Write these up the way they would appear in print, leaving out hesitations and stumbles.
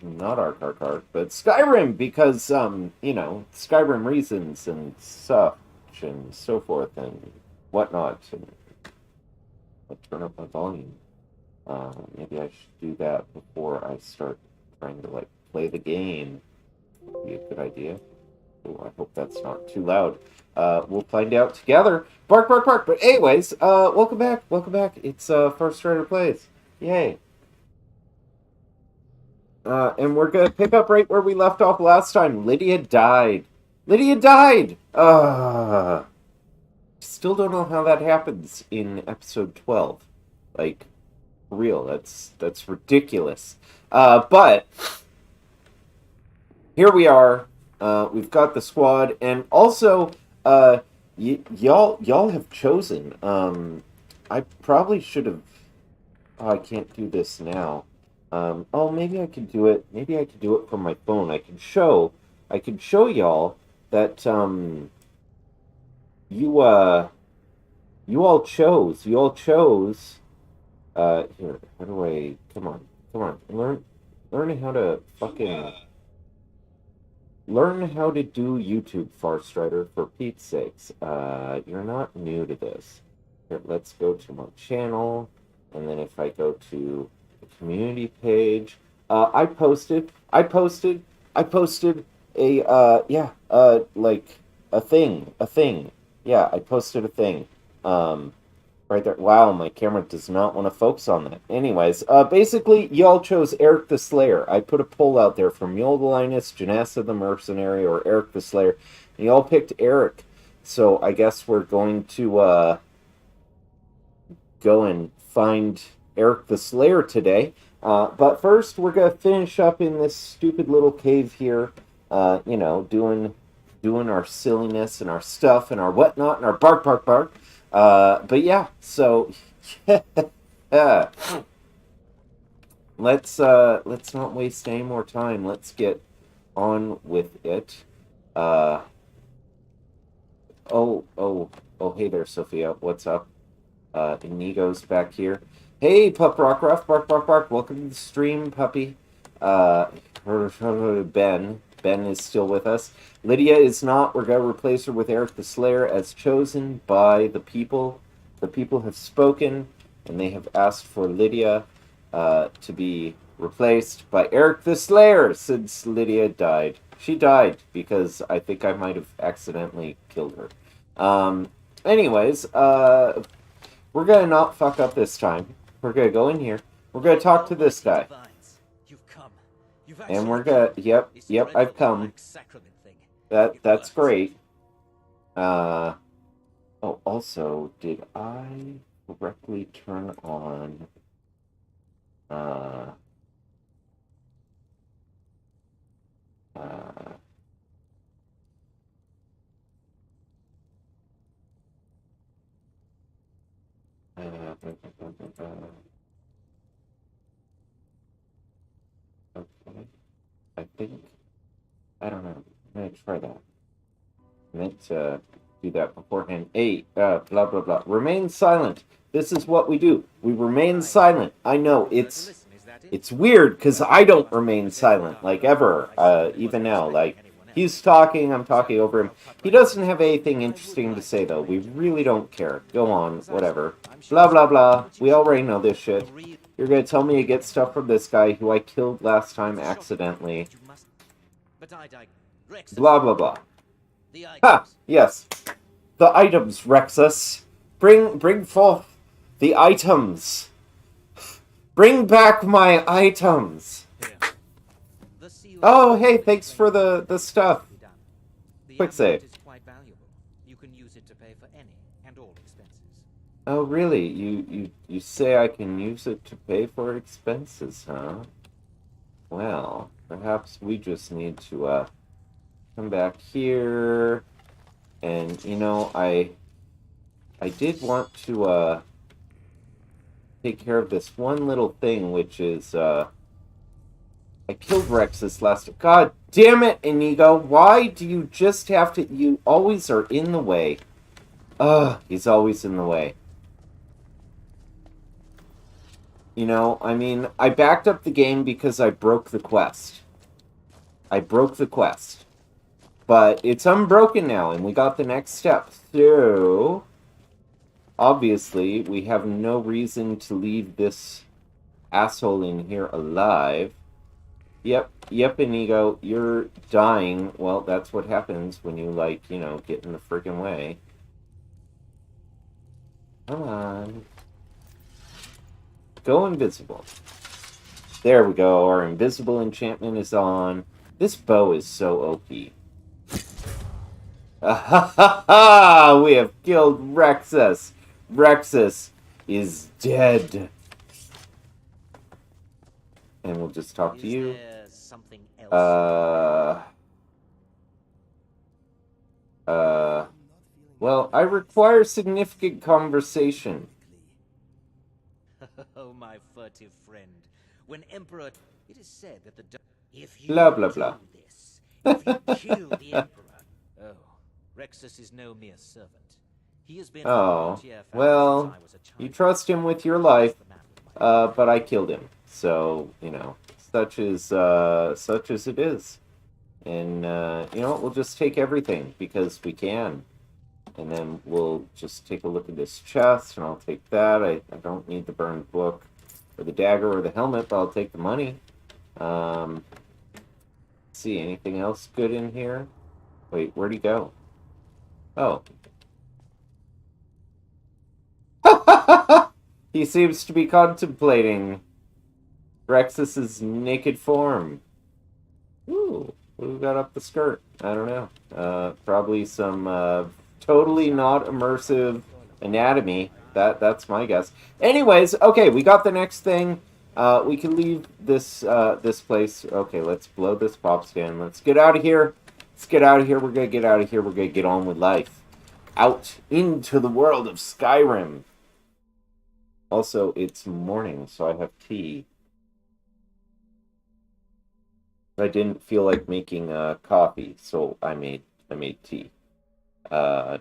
not Arc, but Skyrim, because, you know, Skyrim reasons and such and so forth and whatnot. And let's turn up my volume. Maybe I should do that before I start trying to, like, play the game. Would be a good idea. Oh, I hope that's not too loud. We'll find out together. Bark, bark, bark. But anyways, welcome back. Welcome back. It's Farrstrider Plays. Yay. And we're gonna pick up right where we left off last time. Lydia died. Lydia died! Still don't know how that happens in episode 12. Like, for real, that's ridiculous. But here we are. We've got the squad, and also, y'all have chosen. I probably should have. Oh, I can't do this now. Oh, maybe I could do it. Maybe I could do it from my phone. I could show y'all that you all chose. Here. How do I? Come on. Learn how to fucking. Learn how to do YouTube, Farrstrider, for Pete's sakes. You're not new to this. Here, let's go to my channel, and then if I go to the community page, I posted a like a thing. Yeah, I posted a thing. Right there. Wow, my camera does not want to focus on that. Anyways, basically, y'all chose Erik the Slayer. I put a poll out there for Mule the Linus, Janessa the Mercenary, or Erik the Slayer. And y'all picked Erik. So I guess we're going to go and find Erik the Slayer today. But first, we're going to finish up in this stupid little cave here. You know, doing our silliness and our stuff and our whatnot and our bark, bark, bark. But yeah, so let's not waste any more time. Let's get on with it. Oh, hey there, Sophia. What's up? Inigo's back here. Hey, Pup Rock Ruff, bark, bark, bark. Welcome to the stream, puppy. Ben is still with us. Lydia is not. We're going to replace her with Erik the Slayer as chosen by the people. The people have spoken, and they have asked for Lydia to be replaced by Erik the Slayer since Lydia died. She died because I think I might have accidentally killed her. Anyways, we're going to not fuck up this time. We're going to go in here. We're going to talk to this guy. And we're gonna, yep, I've come. That's great. Oh, also, did I correctly turn on, okay. I think, I don't know. I'm gonna try that. I meant to do that beforehand. Hey, blah, blah, blah. Remain silent. This is what we do. We remain silent. I know, it's weird, because I don't remain silent, like, ever, even now. Like, he's talking, I'm talking over him. He doesn't have anything interesting to say, though. We really don't care. Go on, whatever. Blah, blah, blah. We already know this shit. You're gonna tell me to get stuff from this guy who I killed last time accidentally. Blah, blah, blah. Ha! Yes. The items, Rexus. Bring forth the items. Bring back my items. Oh, hey, thanks for the stuff. Quick save. Oh, really? You say I can use it to pay for expenses, huh? Well, perhaps we just need to, come back here. And, you know, I did want to, take care of this one little thing, which is, I killed Rexus last... God damn it, Inigo! Why do you just have to... You always are in the way. Ugh, he's always in the way. You know, I mean, I backed up the game because I broke the quest. I broke the quest. But it's unbroken now, and we got the next step. So, obviously, we have no reason to leave this asshole in here alive. Yep, Inigo, you're dying. Well, that's what happens when you, like, you know, get in the friggin' way. Come on. Go invisible. There we go, our invisible enchantment is on. This bow is so OP. Ha ha ha! We have killed Rexus. Rexus is dead. And we'll just talk to you. Something else? Well, I require significant conversation. Oh, my furtive friend. When Emperor... It is said that the... If you Blah, blah, blah. do this, if you kill the Emperor... Oh, Rexus is no mere servant. He has been... Oh, well, you trust him with your life, but I killed him. So, you know, such as it is. And, you know, we'll just take everything, because we can. And then we'll just take a look at this chest, and I'll take that. I don't need the burned book, or the dagger, or the helmet, but I'll take the money. Let's see, anything else good in here? Wait, where'd he go? Oh. He seems to be contemplating Rexus's naked form. Ooh, what do we got up the skirt? I don't know. Probably some totally not immersive anatomy. That's my guess. Anyways, okay, we got the next thing. We can leave this this place. Okay, let's blow this pop stand. Let's get out of here. Let's get out of here. We're gonna get out of here. We're gonna get on with life. Out into the world of Skyrim. Also, it's morning, so I have tea. I didn't feel like making coffee, so I made tea. Okay.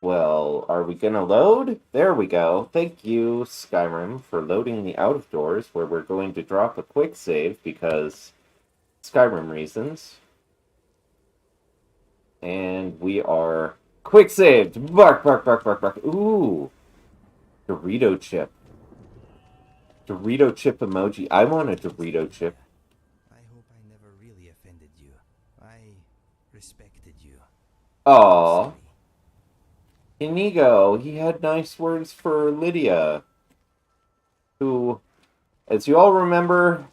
Well, are we gonna load? There we go. Thank you, Skyrim, for loading the out of doors, where we're going to drop a quick save because Skyrim reasons. And we are quick saved. Bark, bark, bark, bark, bark. Ooh. Dorito chip. Dorito chip emoji. I want a Dorito chip. I hope I never really offended you. I respected you. Aww. Inigo, he had nice words for Lydia, who, as you all remember,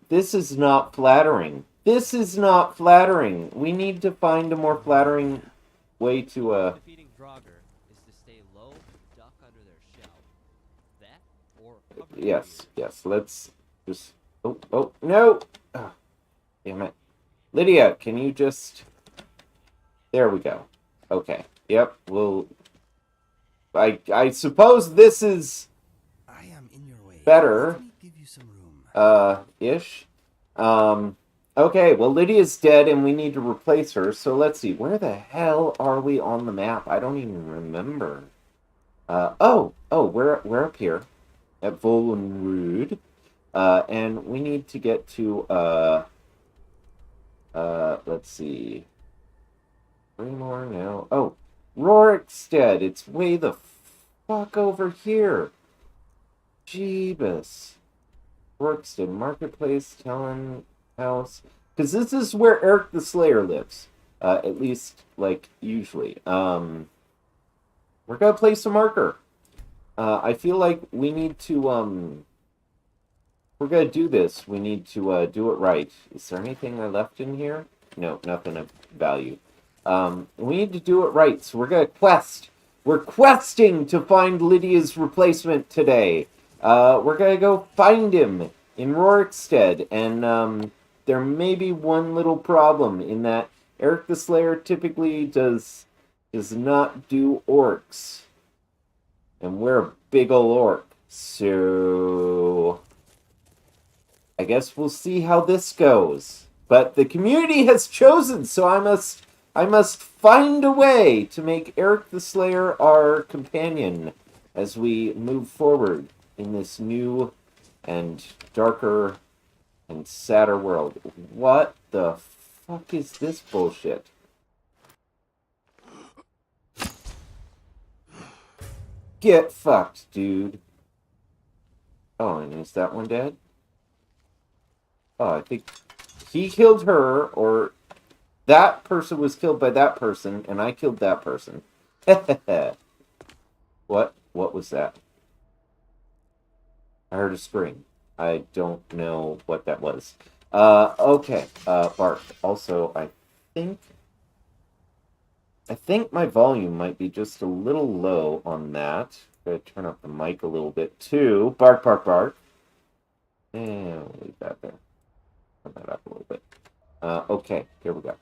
this is not flattering. This is not flattering. We need to find a more flattering way to, Defeating Draugr is to stay low, duck under their shell. That, or cover Yes, let's just... Oh, no! Oh, damn it. Lydia, can you just... There we go. Okay. Yep, we'll... I suppose this is... I am in your way. better. Let me give you some room. Ish. Okay, well, Lydia's dead and we need to replace her, so let's see. Where the hell are we on the map? I don't even remember. We're up here at Volunruud. And we need to get to, let's see. 3 more now. Oh, Rorikstead. It's way the fuck over here. Jeebus. Rorikstead Marketplace, Talon House. Because this is where Erik the Slayer lives. At least, like, usually. We're gonna place a marker. I feel like we need to, we're gonna do this. We need to, do it right. Is there anything I left in here? No, nothing of value. We need to do it right, so we're gonna quest. We're questing to find Lydia's replacement today. We're gonna go find him in Rorikstead, and, there may be one little problem in that Erik the Slayer typically does not do orcs. And we're a big ol' orc. So I guess we'll see how this goes. But the community has chosen, so I must find a way to make Erik the Slayer our companion as we move forward in this new and darker and sadder world. What the fuck is this bullshit? Get fucked, dude. Oh, and is that one dead? Oh, I think he killed her, or that person was killed by that person, and I killed that person. What? What was that? I heard a scream. I don't know what that was. Okay. Bark. Also, I think my volume might be just a little low on that. Gotta turn up the mic a little bit too. Bark, bark, bark. And we'll leave that there. Turn that up a little bit. Okay, here we go.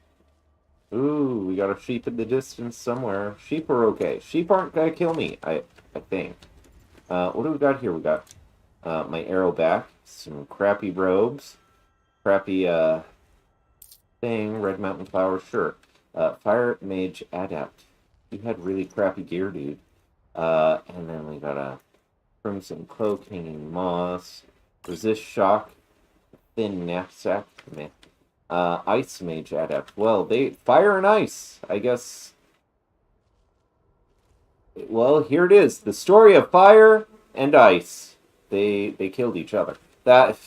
Ooh, we got a sheep in the distance somewhere. Sheep are okay. Sheep aren't gonna kill me, I think. What do we got here? We got my arrow back, some crappy robes, crappy thing, red mountain flower, sure. Fire mage adept. You had really crappy gear, dude. And then we got a crimson cloak, hanging moss, resist shock, thin knapsack, meh. Ice mage adept. Well, they fire and ice, I guess. Well, here it is. The story of fire and ice. They killed each other. That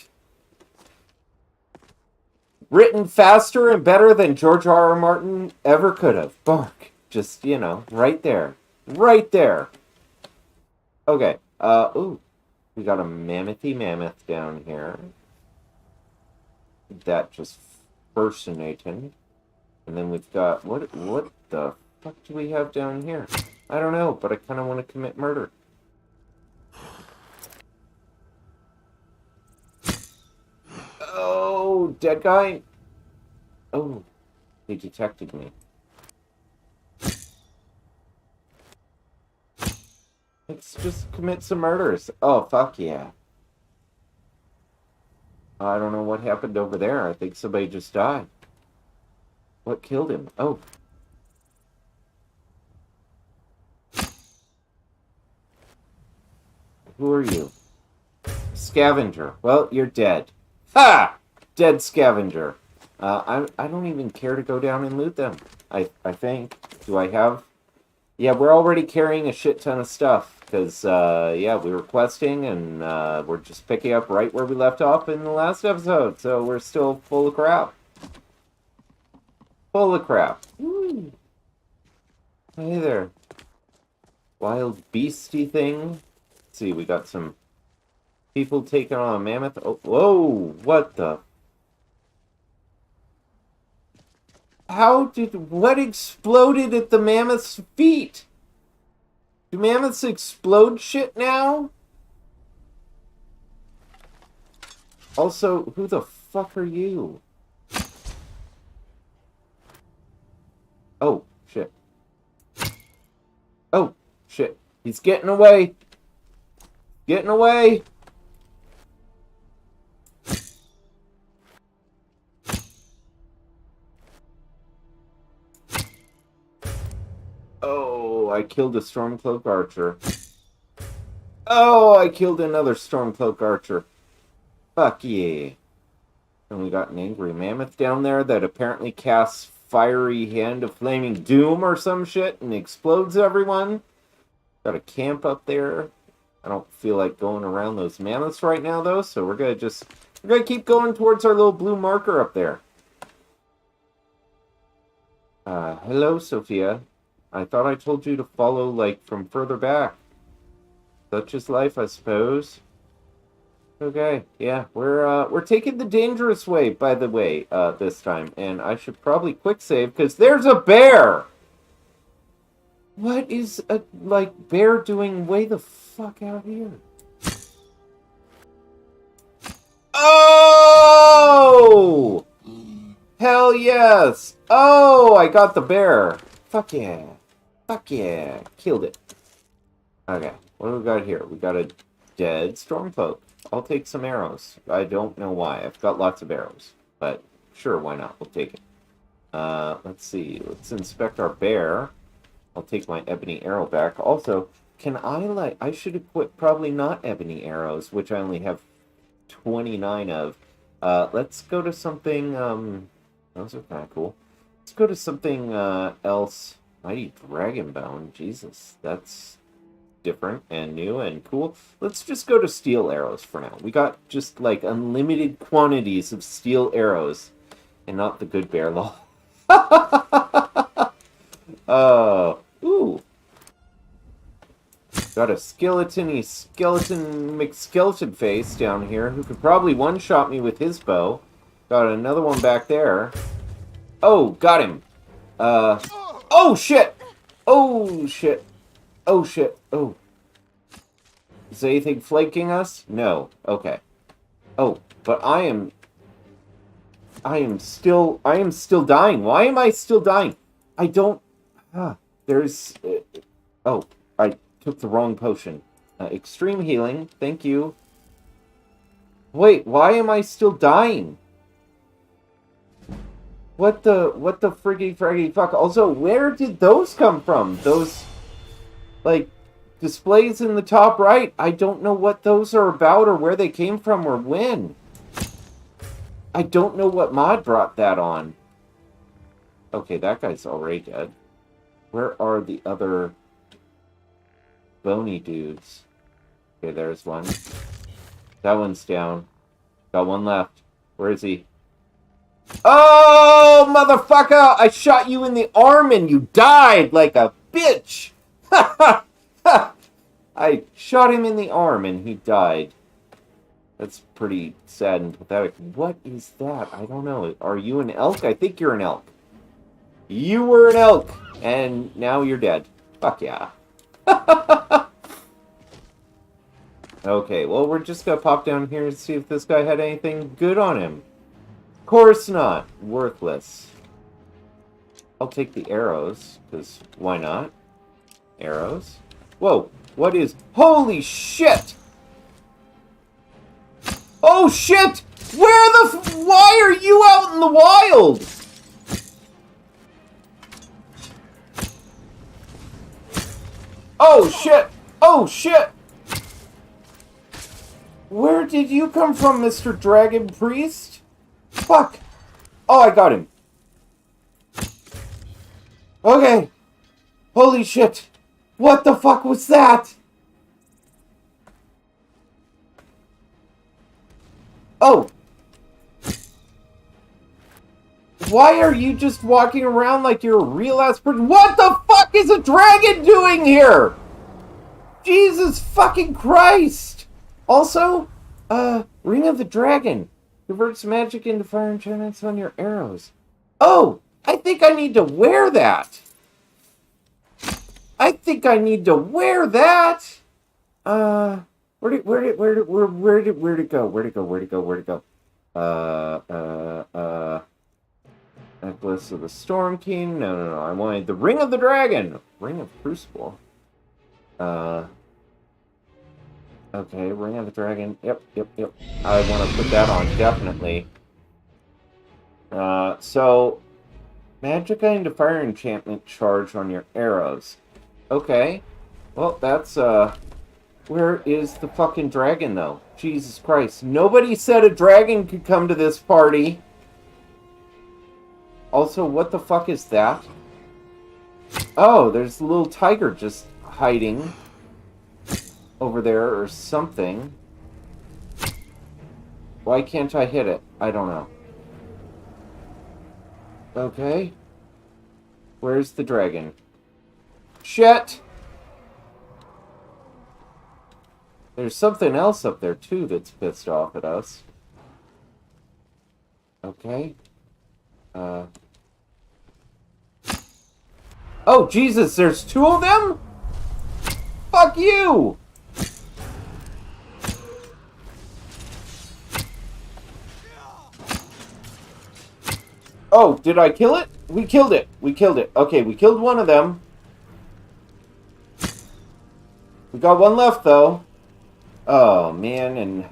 written faster and better than George R. R. Martin ever could have. Bark. Just, you know, right there. Right there. Okay. Ooh. We got a mammoth down here. That just fascinating. And then we've got what the fuck do we have down here? I don't know, but I kind of want to commit murder. Oh, dead guy. Oh, he detected me. Let's just commit some murders. Oh, fuck yeah. I don't know what happened over there. I think somebody just died. What killed him? Oh. Who are you? Scavenger. Well, you're dead. Ha! Dead scavenger. I don't even care to go down and loot them. I think. Do I have... Yeah, we're already carrying a shit ton of stuff. Because, yeah, we were questing and we're just picking up right where we left off in the last episode. So we're still full of crap. Full of crap. Woo. Hey there. Wild beastie thing. Let's see, we got some people taking on a mammoth. Oh, whoa, what the... What exploded at the mammoth's feet? Do mammoths explode shit now? Also, who the fuck are you? Oh, shit. Oh, shit. He's getting away. Getting away. Oh, I killed a Stormcloak archer. Oh, I killed another Stormcloak archer. Fuck yeah. And we got an angry mammoth down there that apparently casts fiery hand of flaming doom or some shit and explodes everyone. Got a camp up there. I don't feel like going around those mammoths right now though, so we're gonna keep going towards our little blue marker up there. Hello, Sophia. I thought I told you to follow, like, from further back. Such is life, I suppose. Okay, yeah, we're taking the dangerous way, by the way, this time. And I should probably quick save, because there's a bear! What is a, like, bear doing way the fuck out here? Oh! Hell yes! Oh, I got the bear. Fuck yeah. Fuck yeah. Killed it. Okay, what do we got here? We got a dead Stormcloak. I'll take some arrows. I don't know why. I've got lots of arrows. But Sure, why not? We'll take it. Let's see. Let's inspect our bear. I'll take my ebony arrow back. Also, can I, I should equip probably not ebony arrows, which I only have 29 of. Let's go to something, those are kind of cool. Let's go to something, else. Mighty Dragon Bone. Jesus, that's different and new and cool. Let's just go to steel arrows for now. We got just, like, unlimited quantities of steel arrows. And not the good bear law. Ooh. Got a skeleton McSkeleton face down here who could probably one-shot me with his bow. Got another one back there. Oh, got him. Oh, shit! Oh, shit. Oh, shit. Oh. Is anything flanking us? No. Okay. Oh, but I am still dying. Why am I still dying? I don't... there's... oh, I took the wrong potion. Extreme healing. Thank you. Wait, why am I still dying? What the friggy fuck? Also, where did those come from? Those, like, displays in the top right? I don't know what those are about or where they came from or when. I don't know what mod brought that on. Okay, that guy's already dead. Where are the other bony dudes? Okay, there's one. That one's down. Got one left. Where is he? Oh, motherfucker! I shot you in the arm and you died like a bitch! I shot him in the arm and he died. That's pretty sad and pathetic. What is that? I don't know. Are you an elk? I think you're an elk. You were an elk, and now you're dead. Fuck yeah. Okay, well, we're just gonna pop down here and see if this guy had anything good on him. Of course not. Worthless. I'll take the arrows, because why not? Arrows. Whoa, what is... Holy shit! Oh shit! Where the why are you out in the wild? Oh shit! Oh shit! Where did you come from, Mr. Dragon Priest? Fuck! Oh, I got him. Okay. Holy shit! What the fuck was that? Oh! Why are you just walking around like you're a real ass person? What the fuck is a dragon doing here? Jesus fucking Christ! Also, Ring of the Dragon. Converts magic into fire enchantments on your arrows. Oh! I think I need to wear that! I think I need to wear that! Where'd it go? Necklace of the Storm King. No. I wanted the Ring of the Dragon. Ring of Crucible. Okay, Ring of the Dragon. Yep. I want to put that on, definitely. So, Magicka into Fire Enchantment charge on your arrows. Okay. Well, that's, where is the fucking dragon, though? Jesus Christ. Nobody said a dragon could come to this party. Also, what the fuck is that? Oh, there's a little tiger just hiding over there or something. Why can't I hit it? I don't know. Okay. Where's the dragon? Shit! There's something else up there, too, that's pissed off at us. Okay. Oh, Jesus, there's two of them? Fuck you! Oh, did I kill it? We killed it. Okay, we killed one of them. We got one left, though. Oh, man, and...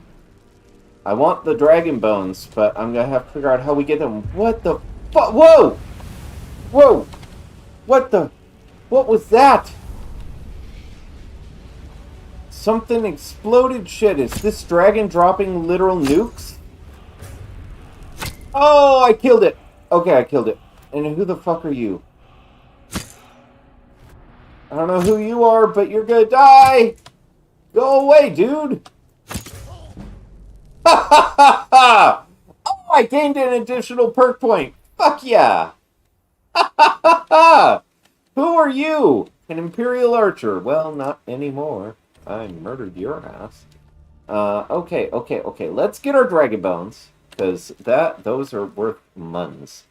I want the dragon bones, but I'm gonna have to figure out how we get them. What the fuck? Whoa! Whoa! What the? What was that? Something exploded shit. Is this dragon dropping literal nukes? Oh, I killed it. Okay, I killed it. And who the fuck are you? I don't know who you are, but you're gonna die! Go away, dude! Ha ha ha ha! Oh, I gained an additional perk point! Fuck yeah! Ha ha ha ha! Who are you? An Imperial Archer. Well, not anymore. I murdered your ass. Okay. Let's get our Dragon Bones, because those are worth muns.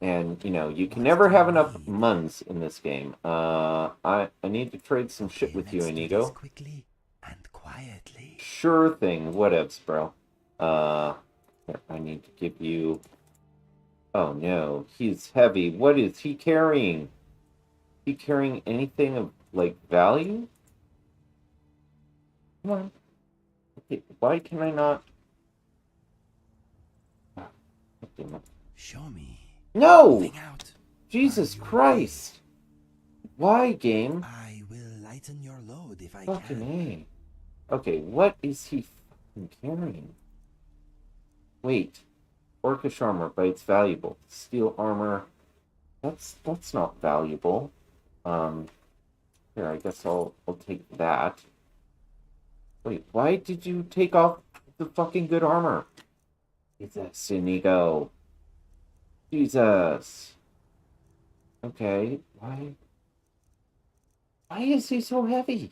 And, you know, you can never have enough muns in this game. I need to trade some shit with you, Let's do this Inigo. quickly and quietly. Sure thing. Whatevs, bro. Here, I need to give you... Oh, no. He's heavy. What is he carrying? He carrying anything of, like, value? Come on. Okay, why can I not... Ah, damn it. Show me. No! Moving out. Jesus Are you Christ! Why, game? I will lighten your load if I Fucking can. A. Okay, what is he fucking carrying? Wait. Orcish armor, but it's valuable. Steel armor. That's not valuable. Here, I guess I'll take that. Wait, why did you take off the fucking good armor? Jesus, Inigo. Jesus. Okay, why is he so heavy?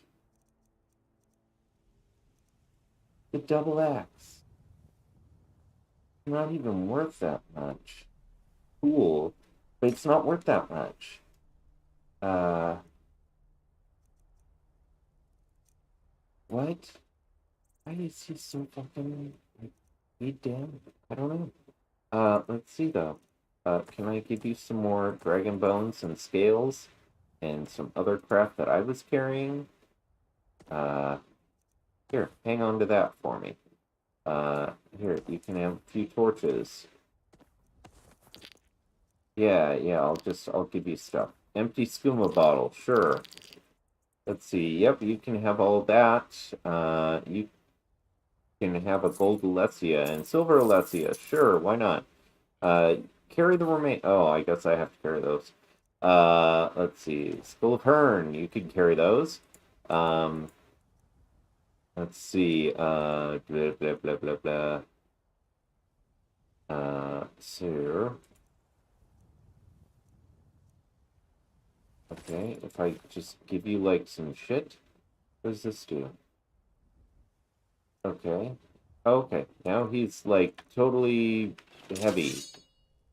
The double axe. Not even worth that much. Cool, but it's not worth that much. What? Why is he so fucking like down? I don't know. Let's see though. Can I give you some more dragon bones and scales and some other crap that I was carrying? Here, hang on to that for me. Here, you can have a few torches. Yeah, I'll give you stuff. Empty skooma bottle, sure. Let's see, yep, you can have all that. You can have a gold Alessia and silver Alessia, sure, why not? Carry the remain. Oh, I guess I have to carry those. Let's see. Skull of Hearn, you can carry those. Let's see. Blah, blah, blah, blah, blah. So. Okay, if I just give you, like, some shit. What does this do? Okay. Okay, now he's, like, totally heavy.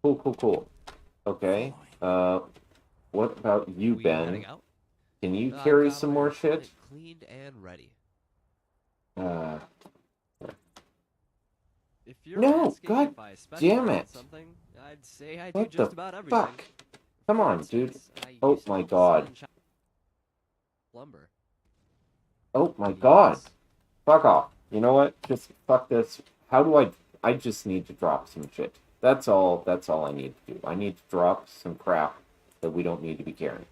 Cool. Okay. What about you, We Ben? heading out? Can you I've carry got some my more shit? equipment cleaned and ready. If you're No, asking God if I damn specialize in it. something, I'd say I What do the just about everything. fuck? Come on, dude. Instance, I Oh used to my help God. sell and shop lumber. Oh my god. Yes. Fuck off. You know what? Just fuck this. How do I just need to drop some shit. That's all I need to do. I need to drop some crap that we don't need to be carrying.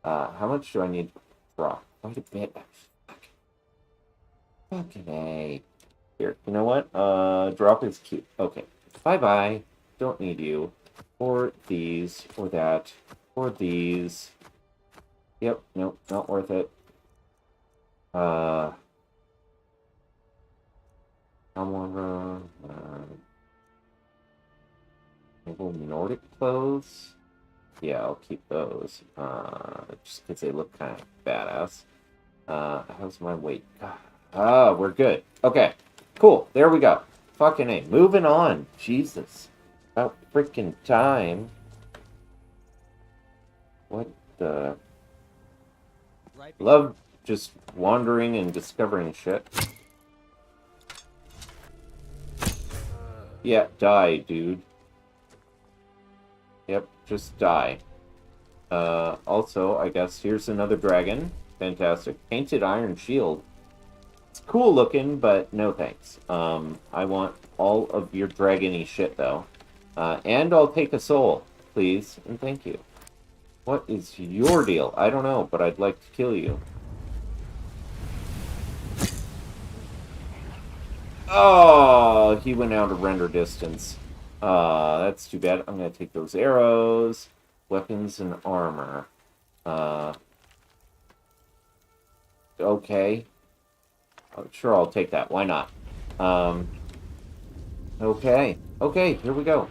How much do I need to drop? Quite a bit. Fuck. Fucking A. Here, you know what? Drop is cute. Okay. Bye-bye. Don't need you. Or these, or that, or these. Yep, nope, not worth it. Armor, Nordic clothes. Yeah, I'll keep those. Just because they look kind of badass. How's my weight? We're good. Okay, cool. There we go. Fucking A. Moving on. Jesus. About freaking time. What the... Right. Love just wandering and discovering shit. Yeah, die, dude. Yep, just die. Also, I guess here's another dragon. Fantastic. Painted iron shield. It's cool looking, but no thanks. I want all of your dragony shit, though. And I'll take a soul, please, and thank you. What is your deal? I don't know, but I'd like to kill you. Oh, he went out of render distance. That's too bad. I'm going to take those arrows, weapons, and armor. Okay. Sure, I'll take that. Why not? Okay. Okay, here we go.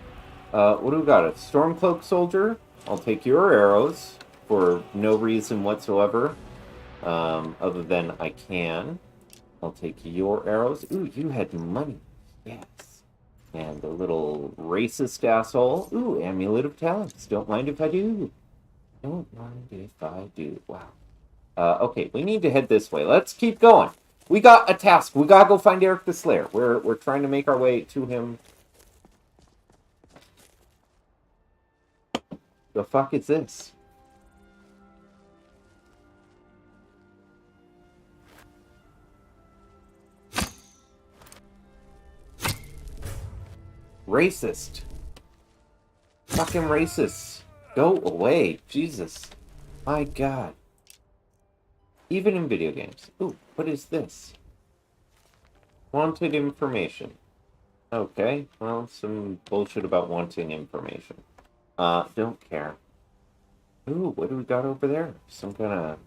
What do we got? A Stormcloak soldier? I'll take your arrows for no reason whatsoever. Other than I can. I'll take your arrows. Ooh, you had money. Yes. And a little racist asshole. Ooh, Amulet of Talents. Don't mind if I do. Don't mind if I do. Wow. Okay, we need to head this way. Let's keep going. We got a task. We gotta go find Erik the Slayer. We're trying to make our way to him. The fuck is this? Racist. Fucking racist. Go away. Jesus. My God. Even in video games. Ooh, what is this? Wanted information. Okay, well, some bullshit about wanting information. Don't care. Ooh, what do we got over there? Some kind of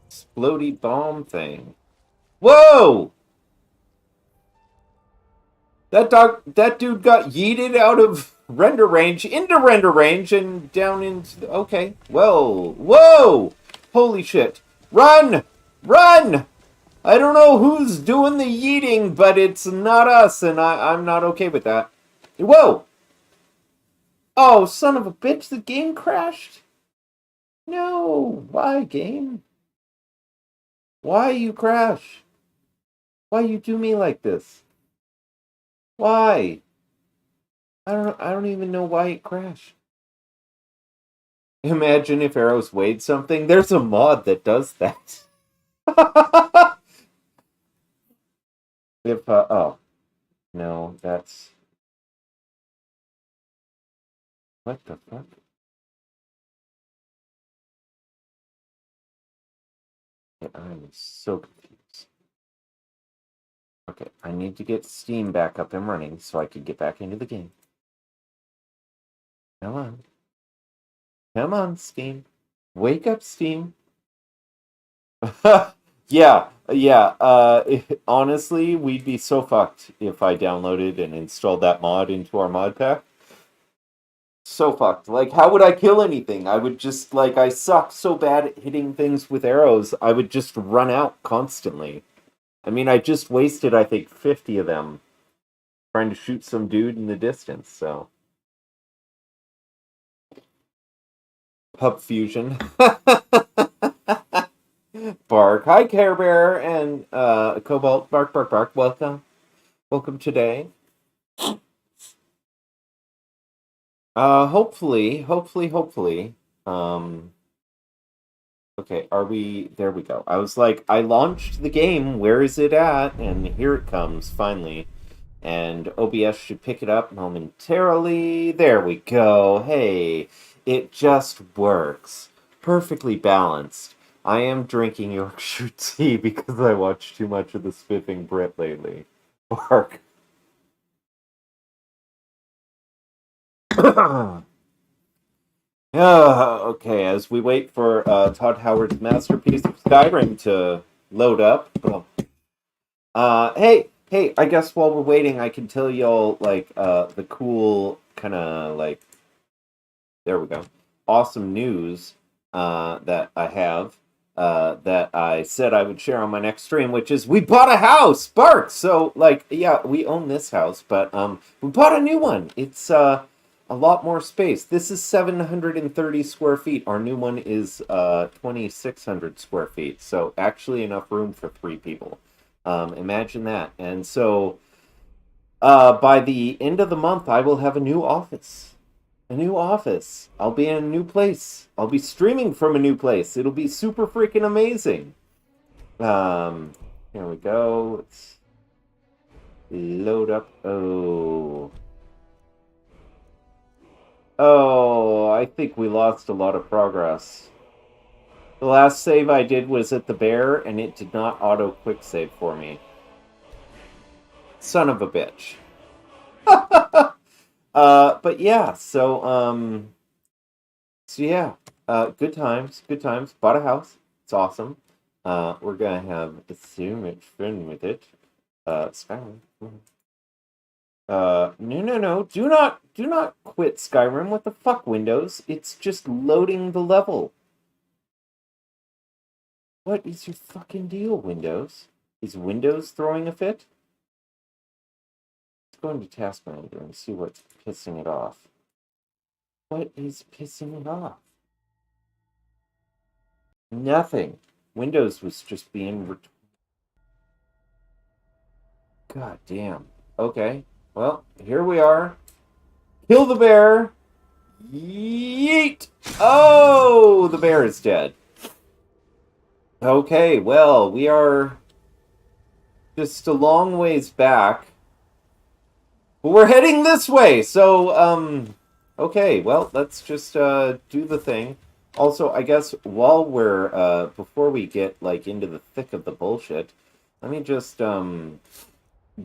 explodey bomb thing. Whoa! That dude got yeeted out of render range into render range and down into the, okay. Whoa! Holy shit. Run! Run! I don't know who's doing the yeeting, but it's not us, and I'm not okay with that. Whoa! Oh, son of a bitch, the game crashed? No, why, game? Why you crash? Why you do me like this? Why? I don't even know why it crashed. Imagine if arrows weighed something. There's a mod that does that. If oh. No, that's what the fuck? I'm so confused. Okay, I need to get Steam back up and running so I can get back into the game. Come on. Come on, Steam. Wake up, Steam. Yeah. Honestly, we'd be so fucked if I downloaded and installed that mod into our mod pack. So fucked. Like, how would I kill anything? I would just, like, I suck so bad at hitting things with arrows, I would just run out constantly. I mean, I just wasted, I think, 50 of them trying to shoot some dude in the distance, so. Pub Fusion. Bark. Hi, Care Bear and Cobalt. Bark, bark, bark. Welcome. Welcome today. Hopefully. Okay, are we... There we go. I was like, I launched the game. Where is it at? And here it comes, finally. And OBS should pick it up momentarily. There we go. Hey, it just works. Perfectly balanced. I am drinking Yorkshire tea because I watched too much of the Spiffing Brit lately. Bark. Okay, as we wait for Todd Howard's masterpiece of Skyrim to load up. Hey, I guess while we're waiting, I can tell y'all, like, the cool kind of, like, there we go, awesome news that I have. That I said I would share on my next stream, which is we bought a house, Bark. So, like, yeah, we own this house, but we bought a new one. It's a lot more space. This is 730 square feet. Our new one is 2,600 square feet. So actually enough room for 3 people. Imagine that. And so by the end of the month, I will have a new office. A new office. I'll be in a new place. I'll be streaming from a new place. It'll be super freaking amazing. Here we go. Let's load up. Oh. Oh, I think we lost a lot of progress. The last save I did was at the bear, and it did not auto quick save for me. Son of a bitch. But yeah, so yeah, good times, good times. Bought a house. It's awesome. We're gonna have so much fun with it. Skyrim. No. Do not quit Skyrim. What the fuck, Windows? It's just loading the level. What is your fucking deal, Windows? Is Windows throwing a fit? Let's go into Task Manager and see what's pissing it off. What is pissing it off? Nothing. Windows was just being... God damn. Okay. Well, here we are. Kill the bear. Yeet! Oh, the bear is dead. Okay, well, we are just a long ways back. But we're heading this way, so, okay, well, let's just, do the thing. Also, I guess while we're, before we get, like, into the thick of the bullshit, let me just,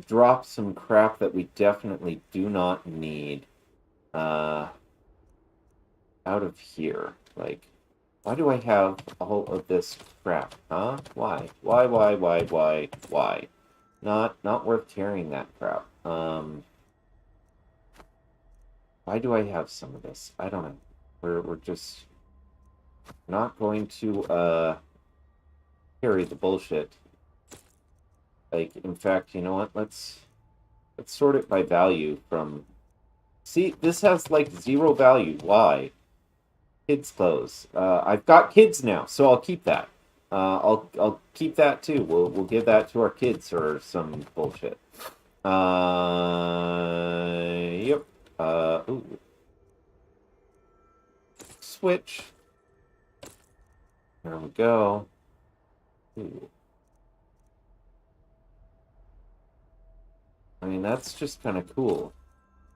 drop some crap that we definitely do not need, out of here. Like, why do I have all of this crap, huh? Why? Why? Not worth carrying that crap. Why do I have some of this? I don't know. We're just not going to carry the bullshit. Like, in fact, you know what? Let's sort it by value from... See, this has like 0 value. Why? Kids clothes. I've got kids now, so I'll keep that. I'll keep that too. We'll give that to our kids or some bullshit. Yep. Ooh. Switch. There we go. Ooh. I mean, that's just kind of cool.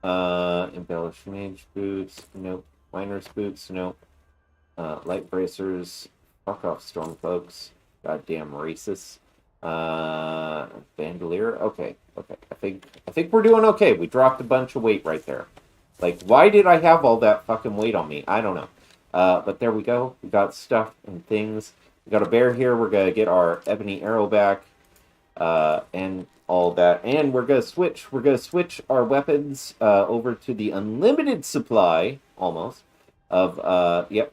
Embellished mage boots. Nope. Miner's boots. Nope. Light bracers. Fuck off, storm cloaks. Goddamn racists. Bandolier. Okay. I think we're doing okay. We dropped a bunch of weight right there. Like, why did I have all that fucking weight on me? I don't know. But there we go. We got stuff and things. We got a bear here. We're gonna get our ebony arrow back. And all that. And we're gonna switch. We're gonna switch our weapons over to the unlimited supply, almost, of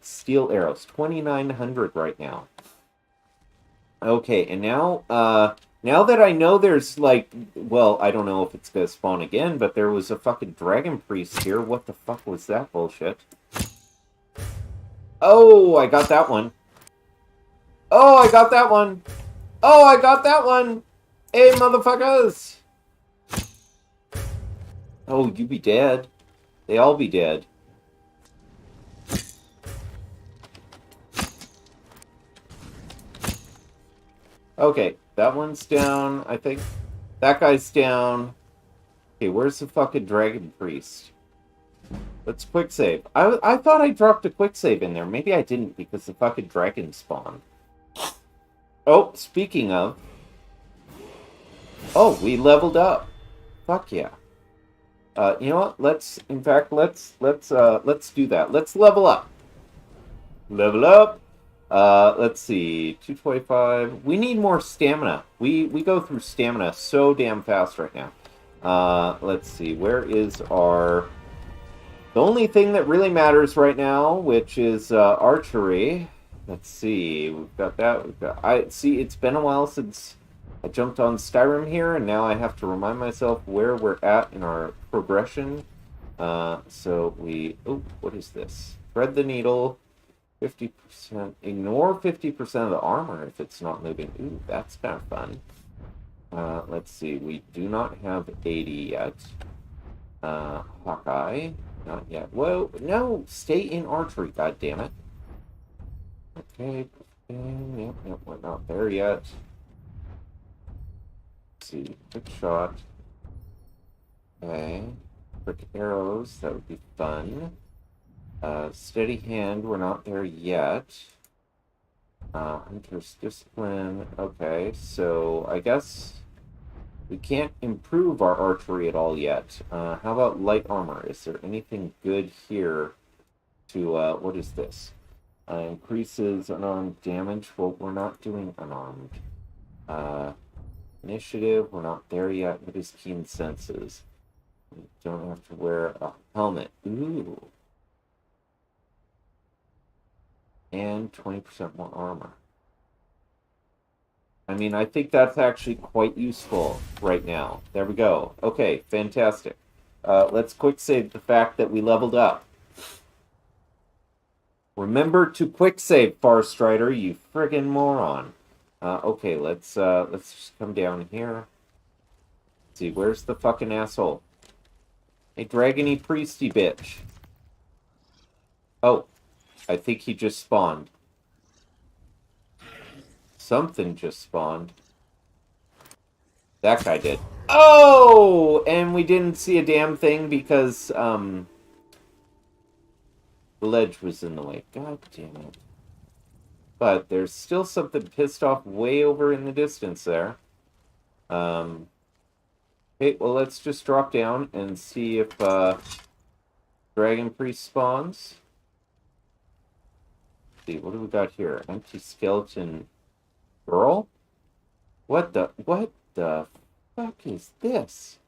steel arrows. 2,900 right now. Okay, and now now that I know there's like, well, I don't know if it's gonna spawn again, but there was a fucking dragon priest here. What the fuck was that bullshit? Oh, I got that one. Oh, I got that one. Oh, I got that one. Hey, motherfuckers! Oh, you be dead. They all be dead. Okay, that one's down, I think. That guy's down. Okay, where's the fucking dragon priest? Let's quick save. I thought I dropped a quick save in there. Maybe I didn't because the fucking dragon spawned. Oh, speaking of... Oh, we leveled up. Fuck yeah. You know what? Let's do that. Let's level up. Level up. Let's see. 225. We need more stamina. We go through stamina so damn fast right now. Let's see. Where is our... The only thing that really matters right now, which is archery. Let's see. We've got that. It's been a while since I jumped on Skyrim here, and now I have to remind myself where we're at in our progression. So we... Oh, what is this? Thread the needle. 50%. Ignore 50% of the armor if it's not moving. Ooh, that's kind of fun. Let's see. We do not have 80 yet. Hawkeye. Not yet. Whoa, no! Stay in archery, goddammit. Okay. Yep, we're not there yet. see. Quick shot. Okay. Quick arrows. That would be fun. Steady hand. We're not there yet. Hunter's discipline. Okay, so I guess we can't improve our archery at all yet. How about light armor? Is there anything good here to, what is this? Increases unarmed damage. Well, we're not doing unarmed. Initiative, we're not there yet. What is keen senses? We don't have to wear a helmet. Ooh. And 20% more armor. I mean, I think that's actually quite useful right now. There we go. Okay, fantastic. Let's quick save the fact that we leveled up. Remember to quick save, Farrstrider, you friggin' moron. Okay, let's just come down here. Let's see, where's the fucking asshole? Hey, dragony priesty bitch. Oh, I think he just spawned. Something just spawned. That guy did. Oh! And we didn't see a damn thing because, the ledge was in the way. God damn it. But there's still something pissed off way over in the distance there. Okay, well, let's just drop down and see if, Dragon Priest spawns. Let's see, what do we got here? Empty skeleton girl? What the fuck is this?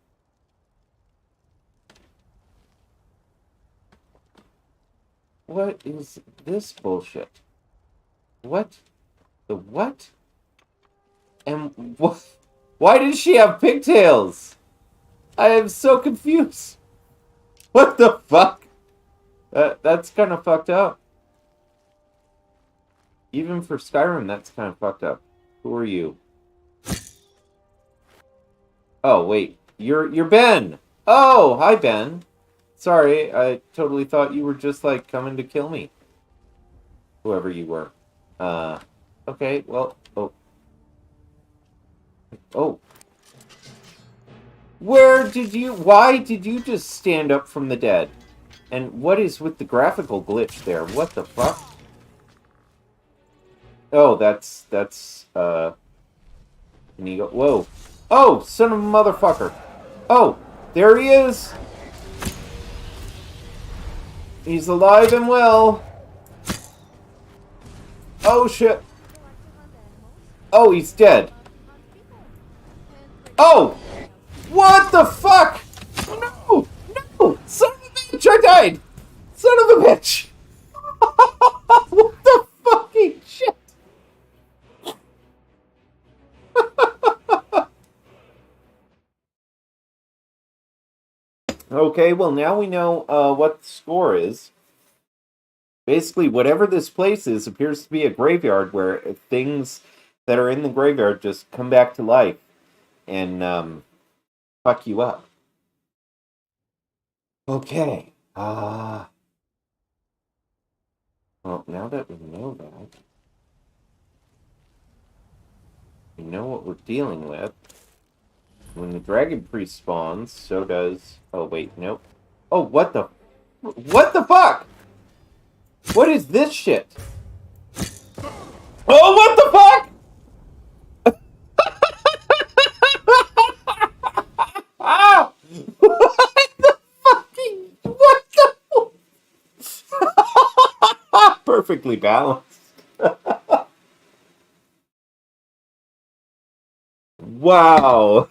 What is this bullshit? What? The what? And what? Why does she have pigtails? I am so confused. What the fuck? That's kind of fucked up. Even for Skyrim, that's kind of fucked up. Who are you? Oh, wait. You're Ben! Oh, hi, Ben. Sorry, I totally thought you were just, like, coming to kill me. Whoever you were. Okay, well, oh. Why did you just stand up from the dead? And what is with the graphical glitch there? What the fuck? Oh, that's, can you go, whoa. Oh, son of a motherfucker. Oh, there he is. He's alive and well. Oh, shit. Oh, he's dead. Oh! What the fuck? No! No! Son of a bitch, I died! Son of a bitch! What the fucking shit? Okay, well, now we know what the score is. Basically, whatever this place is appears to be a graveyard where things that are in the graveyard just come back to life and fuck you up. Okay. Well, now that we know that, we know what we're dealing with. When the Dragon Priest spawns, so does... Oh, wait, nope. Oh, what the fuck? What is this shit? Oh, what the fuck? Ah! What the fucking... What the... Perfectly balanced. Wow.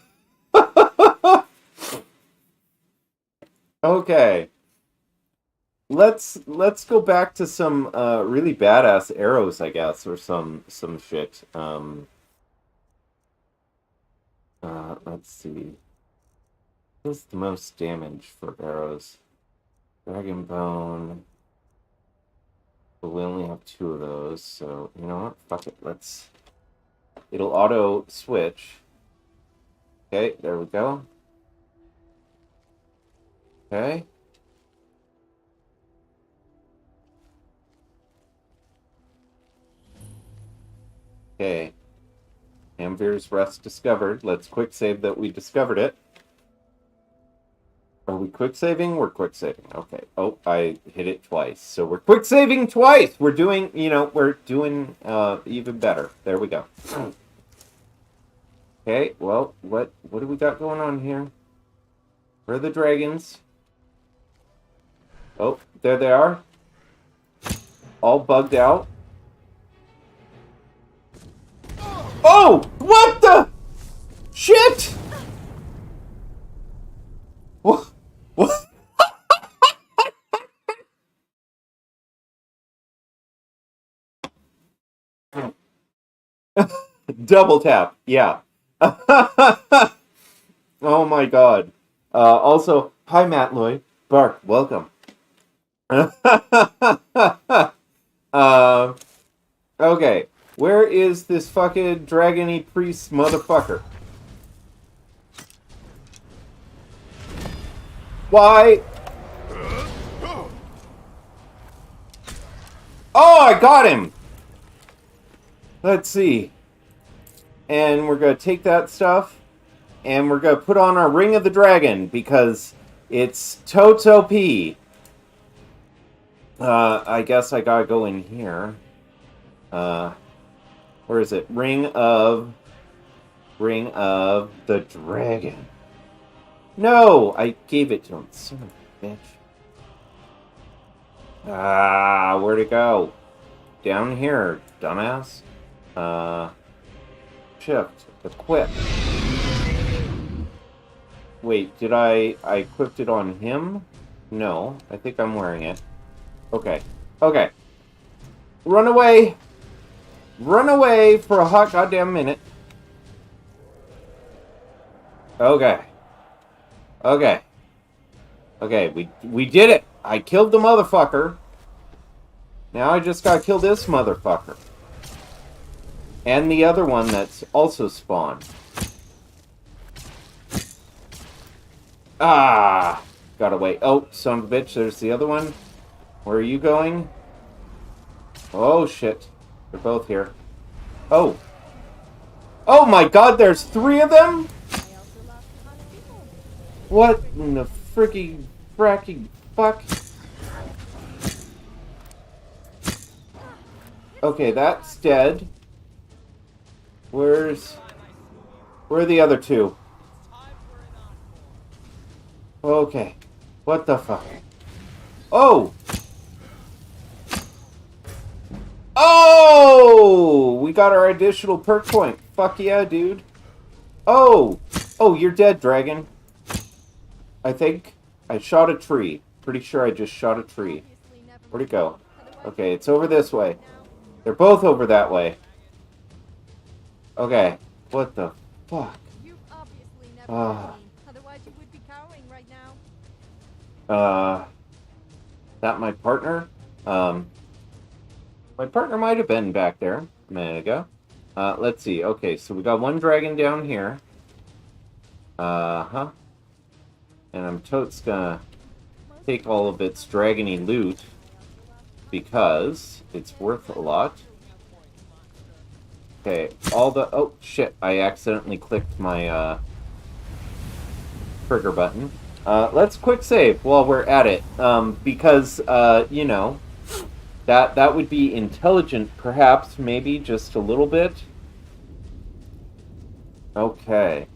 Okay. Let's go back to some really badass arrows, I guess, or some shit. Let's see. What's the most damage for arrows? Dragon bone. But we only have 2 of those, so you know what? Fuck it. It'll auto switch. Okay, there we go. Okay. Okay. Amvir's Rest discovered. Let's quick save that we discovered it. Are we quick saving? We're quick saving. Okay. Oh, I hit it twice. So we're quick saving twice. We're doing, we're doing even better. There we go. Okay, well, what do we got going on here? Where are the dragons? Oh, there they are. All bugged out. Oh! What the shit? What? What? Double tap, yeah. Oh my god. Also, hi Matt Lloyd. Bark, welcome. Okay. Where is this fucking dragony priest motherfucker? Why? Oh, I got him! Let's see. And we're going to take that stuff, and we're going to put on our Ring of the Dragon, because it's Toto P. I guess I gotta go in here. Where is it? Ring of the Dragon. No! I gave it to him. Son of a bitch. Ah, where'd it go? Down here, dumbass. Shift. Equip. Wait, did I equipped it on him? No, I think I'm wearing it. Okay. Okay. Run away! Run away for a hot goddamn minute. Okay. Okay. Okay, we did it! I killed the motherfucker. Now I just gotta kill this motherfucker. And the other one that's also spawned. Ah! Gotta wait. Oh, son of a bitch, there's the other one. Where are you going? Oh, shit. They're both here. Oh. Oh my god, there's 3 of them? What in the fricking fuck? Okay, that's dead. Where are the other 2? Okay. What the fuck? Oh! Oh! We got our additional perk point. Fuck yeah, dude. Oh! Oh, you're dead, dragon. I think I shot a tree. Pretty sure I just shot a tree. Where'd it go? Okay, it's over this way. They're both over that way. Okay. What the fuck? You've obviously never seen. Otherwise you would be cowering right now. That my partner? My partner might have been back there a minute ago. Let's see. Okay, so we got one dragon down here. And I'm totes gonna take all of its dragony loot because it's worth a lot. Okay, all the... Oh, shit. I accidentally clicked my trigger button. Let's quick save while we're at it. Because, you know, that would be intelligent, perhaps, maybe, just a little bit. Okay.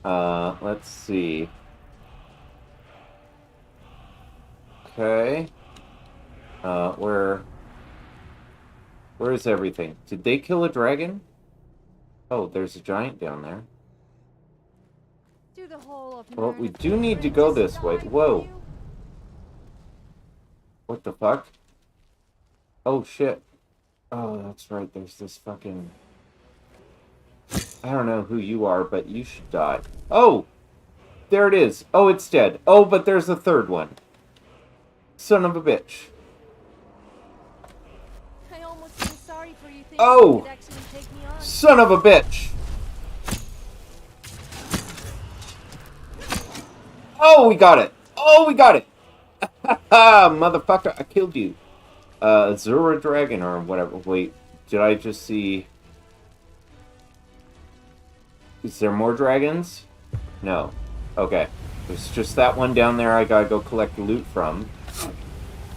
Let's see. Okay. Where is everything? Did they kill a dragon? Oh, there's a giant down there. Do the whole of Well, we Myrna do need to Princess go this way. die Whoa. for you? What the fuck? Oh, shit. Oh, that's right. There's this fucking... I don't know who you are, but you should die. Oh! There it is. Oh, it's dead. Oh, but there's a third one. Son of a bitch. I almost feel sorry for you thinking Oh! you could actually take me on. Son of a bitch! Oh, we got it! Oh, we got it! Ha motherfucker, I killed you. Azura Dragon or whatever. Wait, did I just see... Is there more dragons? No. Okay. There's just that one down there I gotta go collect loot from.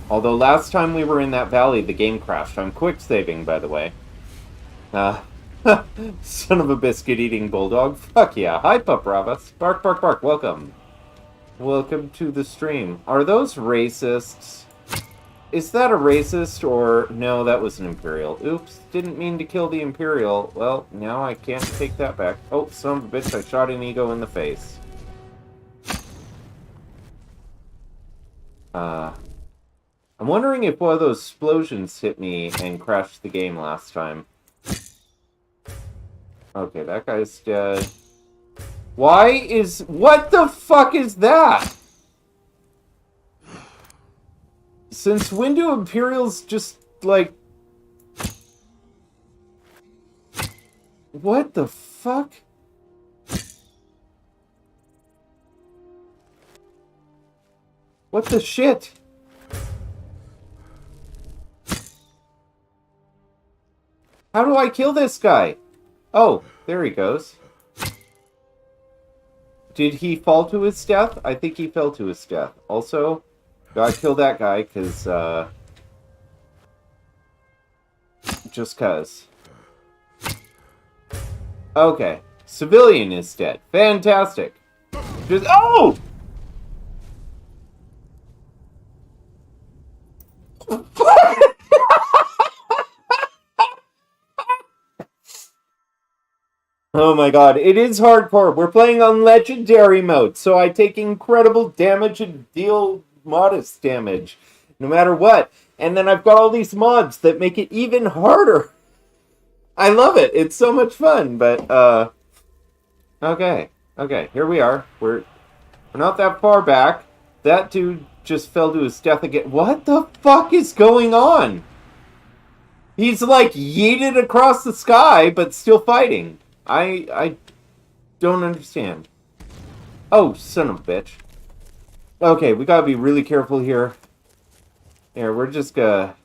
Although last time we were in that valley, the game crashed. I'm quick saving, by the way. Son of a biscuit-eating bulldog. Fuck yeah. Hi, Pup Ravas. Bark, bark, bark. Welcome. Welcome to the stream. Are those racists? Is that a racist or... No, that was an Imperial. Oops, didn't mean to kill the Imperial. Well, now I can't take that back. Oh, son of a bitch, I shot an ego in the face. I'm wondering if one of those explosions hit me and crashed the game last time. Okay, that guy's dead. Why is... What the fuck is that? Since when do Imperials just, like... What the fuck? What the shit? How do I kill this guy? Oh, there he goes. Did he fall to his death? I think he fell to his death. Also, gotta kill that guy, because, just cuz. Okay. Civilian is dead. Fantastic. Just... Oh! Oh my god, it is hardcore. We're playing on legendary mode, so I take incredible damage and deal modest damage, no matter what. And then I've got all these mods that make it even harder. I love it. It's so much fun, but, okay. Okay, here we are. We're not that far back. That dude just fell to his death again. What the fuck is going on? He's, like, yeeted across the sky, but still fighting. I don't understand. Oh, son of a bitch. Okay, we gotta be really careful here. Here, we're just gonna...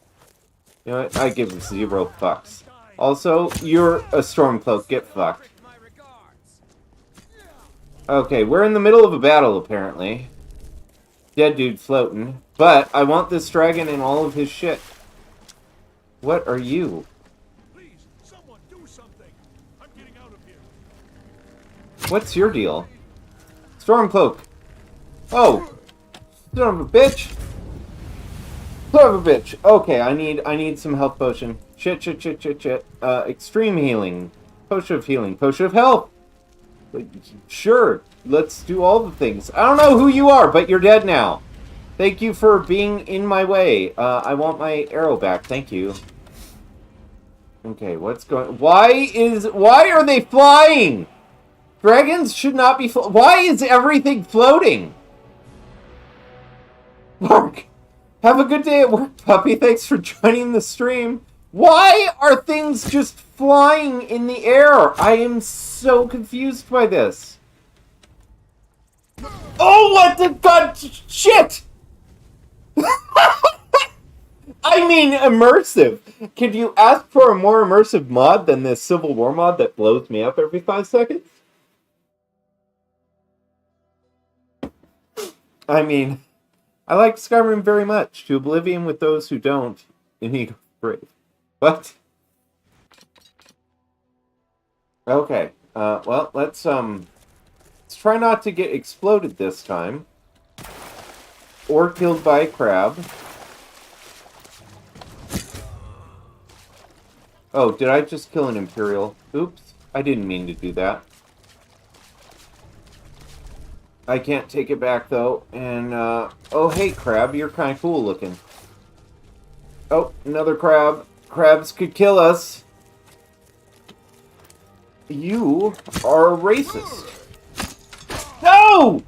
You know what? I give 0 fucks. Also, you're a Stormcloak. Get fucked. Okay, we're in the middle of a battle, apparently. Dead dude floating. But I want this dragon and all of his shit. What are you? What's your deal? Stormcloak. Oh. Son of a bitch. Son of a bitch. Okay, I need some health potion. Shit. Extreme healing. Potion of healing. Potion of health. Sure. Let's do all the things. I don't know who you are, but you're dead now. Thank you for being in my way. I want my arrow back. Thank you. Okay, what's going... Why are they flying? Dragons should not be why is everything floating? Mark, have a good day at work, puppy. Thanks for joining the stream. Why are things just flying in the air? I am so confused by this. Oh, what the god shit! I mean, immersive. Could you ask for a more immersive mod than this Civil War mod that blows me up every 5 seconds? I mean, I like Skyrim very much. To oblivion with those who don't. Inigo brave. What? Okay. Well, let's try not to get exploded this time. Or killed by a crab. Oh, did I just kill an Imperial? Oops. I didn't mean to do that. I can't take it back, though. And, oh, hey, crab. You're kind of cool looking. Oh, another crab. Crabs could kill us. You are a racist. No!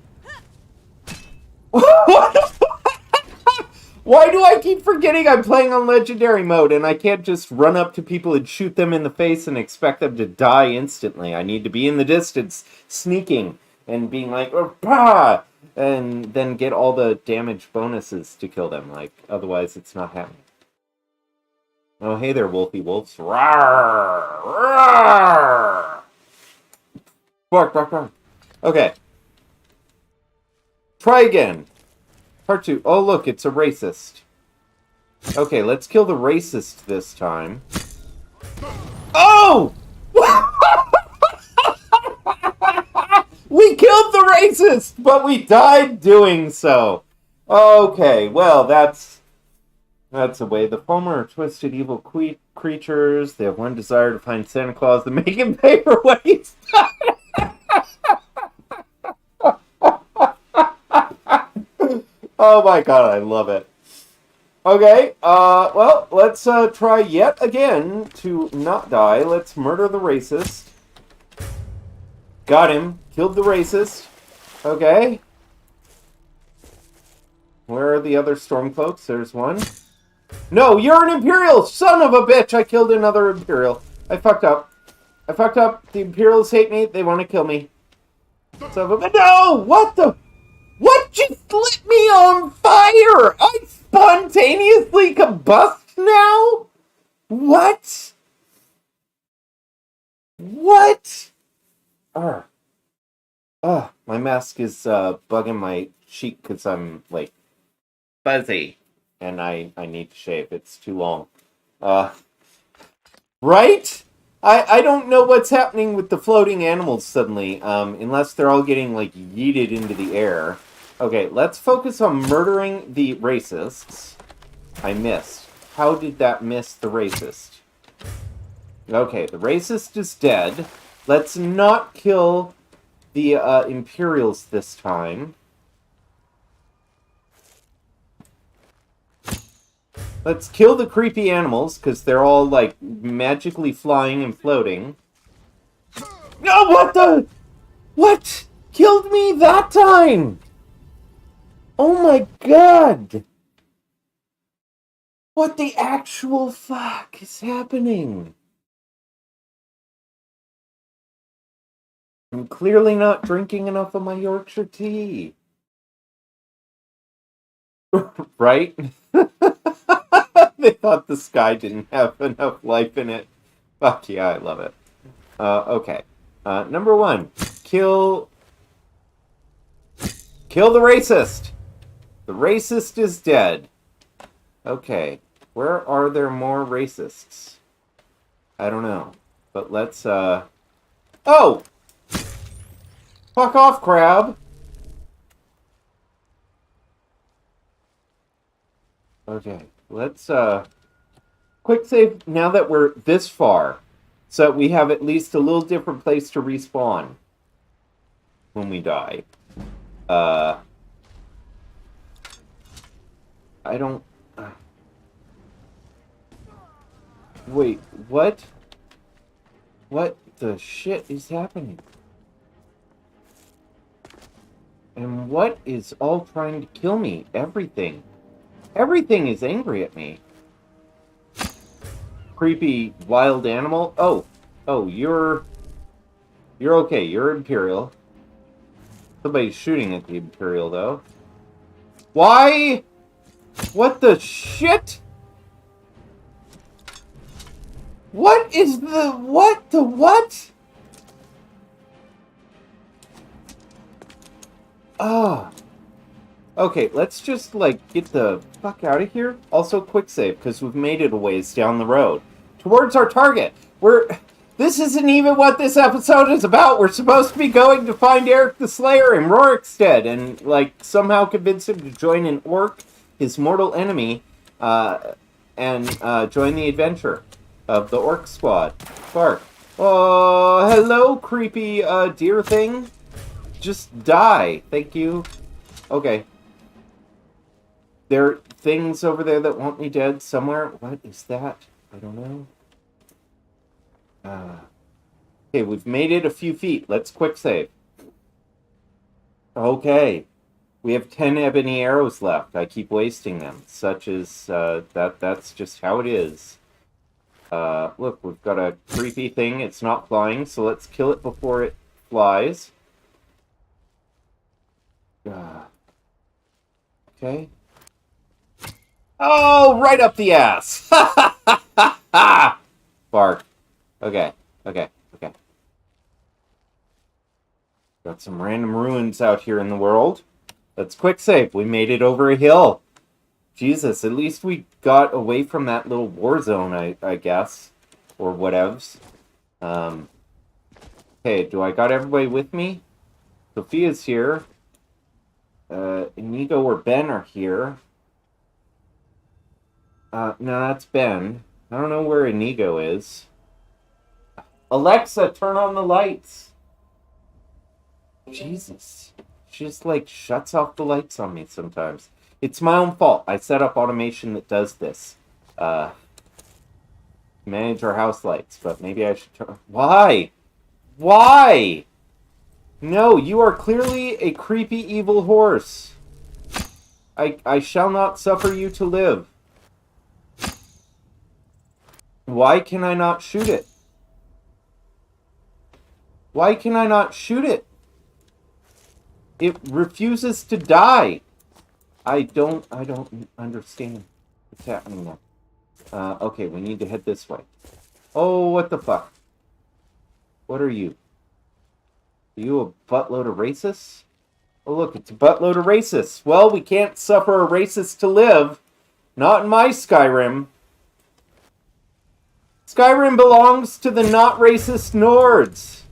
Why do I keep forgetting I'm playing on legendary mode and I can't just run up to people and shoot them in the face and expect them to die instantly? I need to be in the distance, sneaking. And being like, oh, bah! And then get all the damage bonuses to kill them. Like, otherwise it's not happening. Oh, hey there, Wolfie Wolves. Rawr! Rawr! Bark, bark, bark. Okay. Try again. Part 2. Oh, look, it's a racist. Okay, let's kill the racist this time. Oh! We killed the racist, but we died doing so. Okay, well, that's a way. The Fomer are twisted evil creatures. They have one desire to find Santa Claus and make him pay for what he's done. Oh my god, I love it. Okay, well, let's try yet again to not die. Let's murder the racist. Got him. Killed the racist. Okay. Where are the other Stormcloaks? There's one. No, you're an Imperial! Son of a bitch! I killed another Imperial. I fucked up. The Imperials hate me. They want to kill me. Son of a... No! What the... What just lit me on fire? I spontaneously combust now? What? What? My mask is bugging my cheek because I'm, like, fuzzy. And I need to shave. It's too long. Right? I don't know what's happening with the floating animals suddenly. Unless they're all getting, like, yeeted into the air. Okay, let's focus on murdering the racists. I missed. How did that miss the racist? Okay, the racist is dead. Let's not kill the Imperials this time. Let's kill the creepy animals, because they're all, like, magically flying and floating. No, what the... What? Killed me that time? Oh my god! What the actual fuck is happening? I'm clearly not drinking enough of my Yorkshire tea. Right? They thought the sky didn't have enough life in it. Fuck yeah, I love it. Okay. Number 1. Kill the racist! The racist is dead. Okay. Where are there more racists? I don't know. But let's, Oh! Fuck off, crab! Okay. Let's, quick save now that we're this far. So we have at least a little different place to respawn when we die. I don't... Wait, what? What the shit is happening? And what is all trying to kill me? Everything. Everything is angry at me. Creepy wild animal. Oh, you're okay. You're Imperial. Somebody's shooting at the Imperial, though. Why? What the shit? What is the... What the what? Ah. Okay, let's just, like, get the fuck out of here. Also, quick save, because we've made it a ways down the road. Towards our target. This isn't even what this episode is about. We're supposed to be going to find Erik the Slayer in Rorikstead and, like, somehow convince him to join an orc, his mortal enemy, and join the adventure of the orc squad. Bark. Oh, hello, creepy deer thing. Just die. Thank you. Okay. There are things over there that want me dead somewhere. What is that? I don't know. Okay, we've made it a few feet. Let's quick save. Okay. We have 10 ebony arrows left. I keep wasting them. Such as, that's just how it is. Look, we've got a creepy thing. It's not flying, so let's kill it before it flies. Okay. Oh, right up the ass! Bark. Okay. Got some random ruins out here in the world. Let's quick save. We made it over a hill. Jesus, at least we got away from that little war zone, I guess. Or whatevs. Okay, do I got everybody with me? Sophia's here. Inigo or Ben are here. No, that's Ben. I don't know where Inigo is. Alexa, turn on the lights. Jesus. She just, like, shuts off the lights on me sometimes. It's my own fault. I set up automation that does this. Manage our house lights, but maybe I should turn... Why? Why? No, you are clearly a creepy evil horse. I shall not suffer you to live. Why can I not shoot it? Why can I not shoot it? It refuses to die. I don't understand what's happening now. Okay, we need to head this way. Oh, what the fuck? What are you? Are you a buttload of racists? Oh, look, it's a buttload of racists. Well, we can't suffer a racist to live. Not in my Skyrim. Skyrim belongs to the not racist Nords.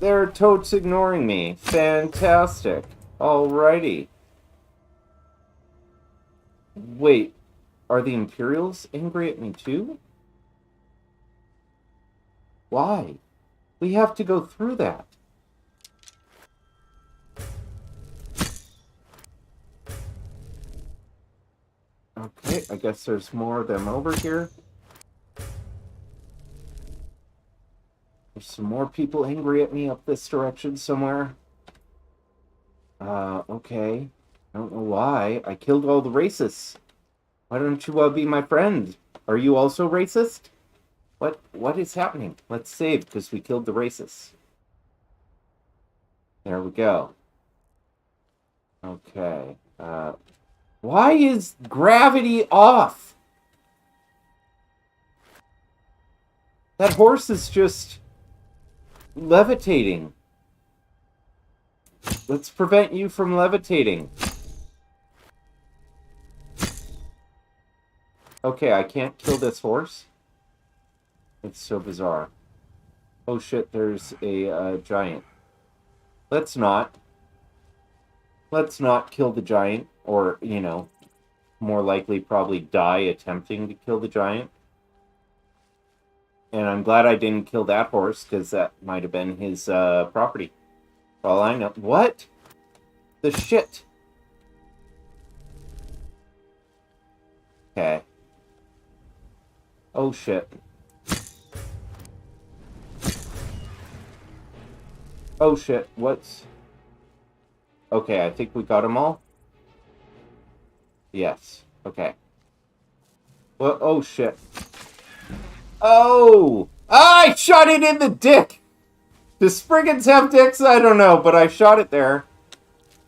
They're totes ignoring me. Fantastic. Alrighty. Wait, are the Imperials angry at me too? Why? We have to go through that. Okay, I guess there's more of them over here. There's some more people angry at me up this direction somewhere. Okay. I don't know why. I killed all the racists. Why don't you be my friend? Are you also racist? What is happening? Let's save, because we killed the racists. There we go. Okay. Why is gravity off? That horse is just levitating. Let's prevent you from levitating. Okay, I can't kill this horse. It's so bizarre. Oh shit, there's a giant. Let's not. Let's not kill the giant. Or, you know, more likely probably die attempting to kill the giant. And I'm glad I didn't kill that horse, because that might have been his property. For all I know. What? The shit. Okay. Oh shit. Oh shit, what's... Okay, I think we got them all. Yes, okay. Well, oh shit. Oh! I shot it in the dick! Do Spriggans have dicks? I don't know, but I shot it there.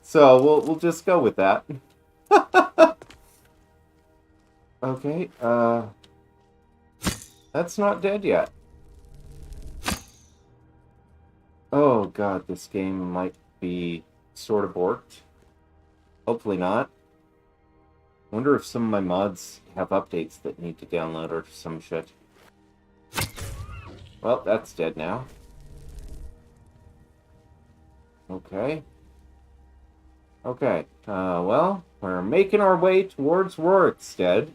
So, we'll just go with that. Okay, that's not dead yet. Oh god, this game might be sort of borked. Hopefully not. Wonder if some of my mods have updates that need to download or some shit. Well, that's dead now. Okay. Okay, well, we're making our way towards Rorikstead.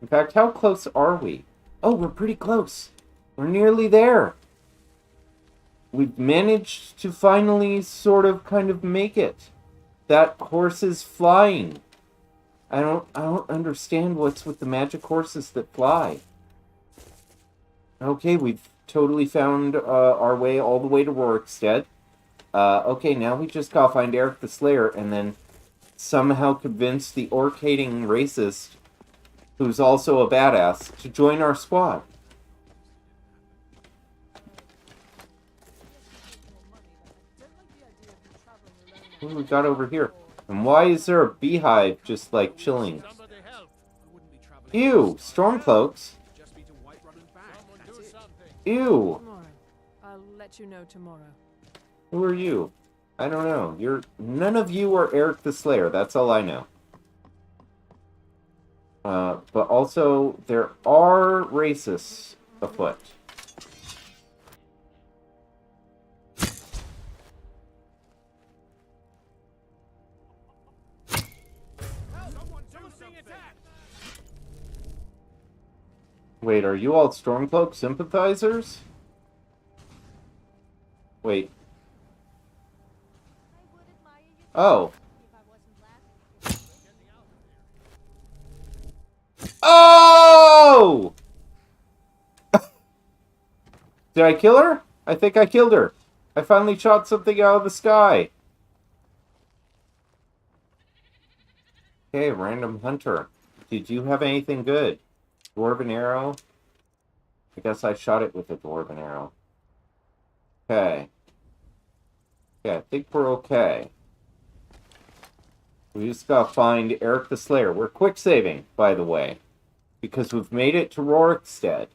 In fact, how close are we? Oh, we're pretty close. We're nearly there. We've managed to finally sort of kind of make it. That horse is flying. I don't understand what's with the magic horses that fly. Okay, we've totally found our way all the way to Rorikstead. Okay, now we just gotta find Erik the Slayer and then somehow convince the orc-hating racist, who's also a badass, to join our squad. What do we got over here? And why is there a beehive just, like, chilling? Ew! Stormcloaks? Ew! I'll let you know tomorrow. Who are you? I don't know. None of you are Erik the Slayer. That's all I know. But also, there are racists afoot. Wait, are you all Stormcloak sympathizers? Wait. I would admire you Oh. if I wasn't blasted. Oh! Did I kill her? I think I killed her. I finally shot something out of the sky. Okay, random hunter. Did you have anything good? Dwarven arrow? I guess I shot it with a dwarven arrow. Okay. Yeah, I think we're okay. We just gotta find Erik the Slayer. We're quick saving, by the way, because we've made it to Rorikstead.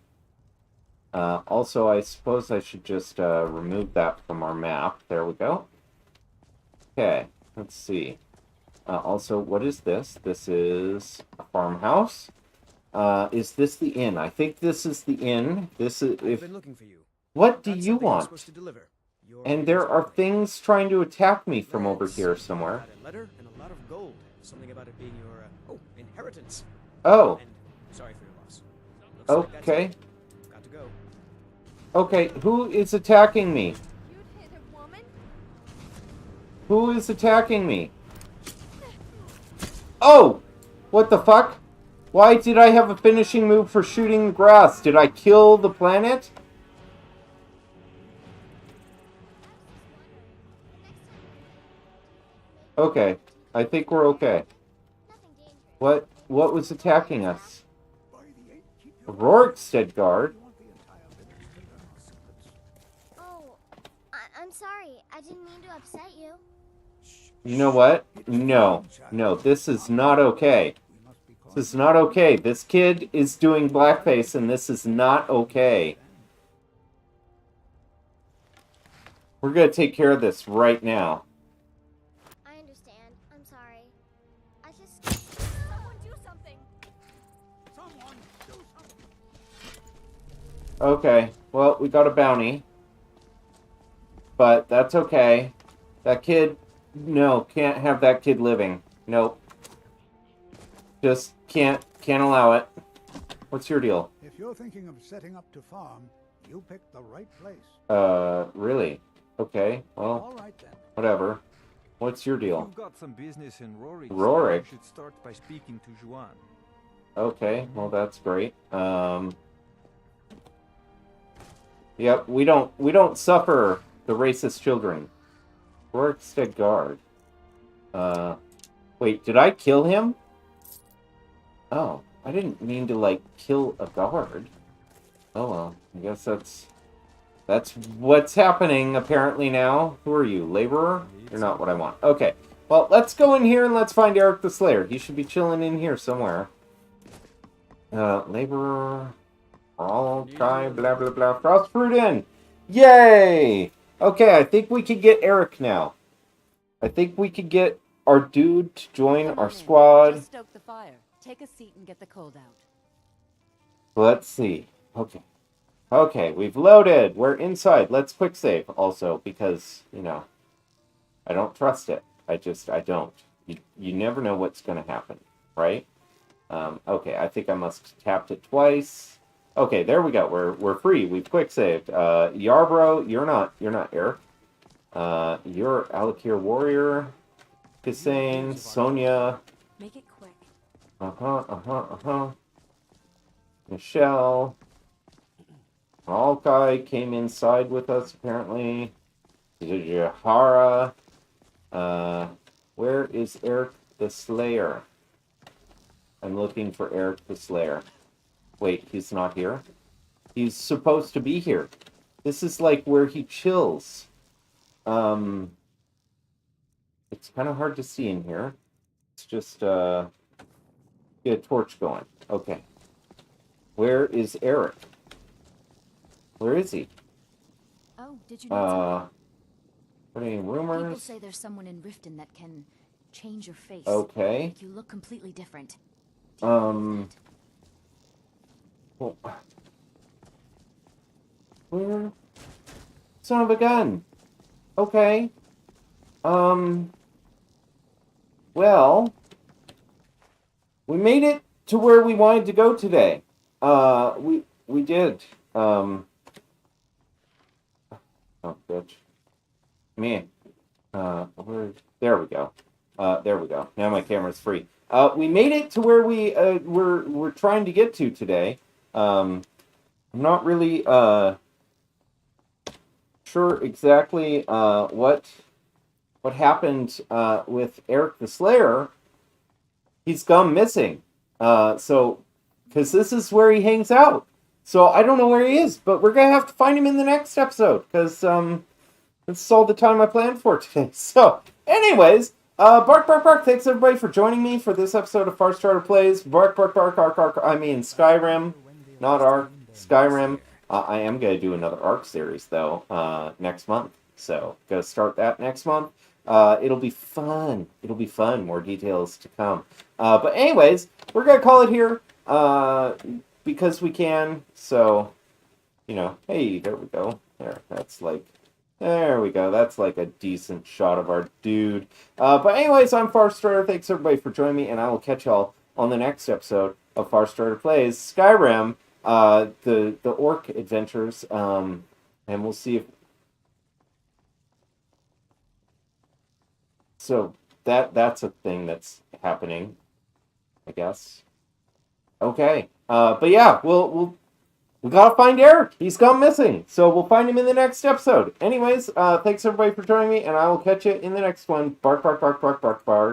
Also, I suppose I should just remove that from our map. There we go. Okay, let's see. Also, what is this? This is a farmhouse. Is this the inn? I think this is the inn. This is. I've been looking for you. What do Got you something I'm want? supposed to deliver. Your And there are responsibility. things trying to attack me from over Let's here see. somewhere. Got a letter and a lot of gold. Something about it being your inheritance. Oh, And sorry for your loss. Looks like that's okay. it. Got to go. Okay, who is attacking me? You'd hit a woman? Who is attacking me? Oh! What the fuck? Why did I have a finishing move for shooting the grass? Did I kill the planet? Okay, I think we're okay. What was attacking us? A Rorikstead guard? Oh, I'm sorry. I didn't mean to upset you. You know what? No, this is not okay. This is not okay. This kid is doing blackface and this is not okay. We're gonna take care of this right now. I understand. I'm sorry. I just... Someone do something! Okay, well, we got a bounty. But that's okay. That kid, no, can't have that kid living. Nope. Just can't allow it. What's your deal? If you're thinking of setting up to farm, you picked the right place. Really? Okay, well, All right then. whatever. What's your deal? You've got some business in Rorik. Rorik? You should start by speaking to Juan. Okay, well that's great. Yep, we don't suffer the racist children. Rorikstead guard. Wait, did I kill him? Oh, I didn't mean to like kill a guard. Oh well, I guess that's what's happening apparently now. Who are you, laborer? You're not what I want. Okay, well let's go in here and let's find Erik the Slayer. He should be chilling in here somewhere. Laborer, all guy, blah blah blah. Frostfruit in. Yay! Okay, I think we could get Erik now. I think we could get our dude to join our squad. Just stoke the fire. Take a seat and get the cold out. Let's see. Okay. Okay, we've loaded. We're inside. Let's quick save also because, you know, I don't trust it. I don't. You never know what's going to happen, right? Okay, I think I must have tapped it twice. Okay, there we go. We're free. We've quick saved. Yarbrough, you're not Erik. You're Alakir Warrior. Hussein, Sonia. Make it quick. Michelle. Alkai came inside with us, apparently. Jahara. Where is Erik the Slayer? I'm looking for Erik the Slayer. Wait, he's not here? He's supposed to be here. This is like where he chills. It's kind of hard to see in here. Let's just, get a torch going. Okay. Where is Erik? Where is he? Oh, Oh, did you know Any People rumors? say there's someone in Riften that can change your face. Okay. Make you look completely different. Do you believe that? Well, where? Son of a gun. Okay. Well, we made it to where we wanted to go today. We did. Oh, bitch. Man. There we go. There we go. Now my camera's free. We made it to where we're trying to get to today. I'm not really sure exactly what happened with Erik the Slayer. He's gone missing. So, because this is where he hangs out. So I don't know where he is, but we're gonna have to find him in the next episode because this is all the time I planned for today. So, anyways, bark, bark, bark. Thanks everybody for joining me for this episode of Farrstrider Plays. Bark, bark, bark, ark, ark. I mean Skyrim, not Ark. Skyrim. I am gonna do another Ark series though next month. So, gonna start that next month. It'll be fun. It'll be fun. More details to come. But anyways, we're gonna call it here because we can. So, you know, hey, there we go. There we go. That's like a decent shot of our dude. But anyways, I'm Farrstrider. Thanks everybody for joining me, and I will catch y'all on the next episode of Farrstrider Plays Skyrim, the Orc Adventures, and we'll see if. So that's a thing that's happening, I guess. Okay. But yeah, we gotta find Erik. He's gone missing. So we'll find him in the next episode. Anyways, thanks everybody for joining me, and I will catch you in the next one. Bark, bark, bark, bark, bark, bark.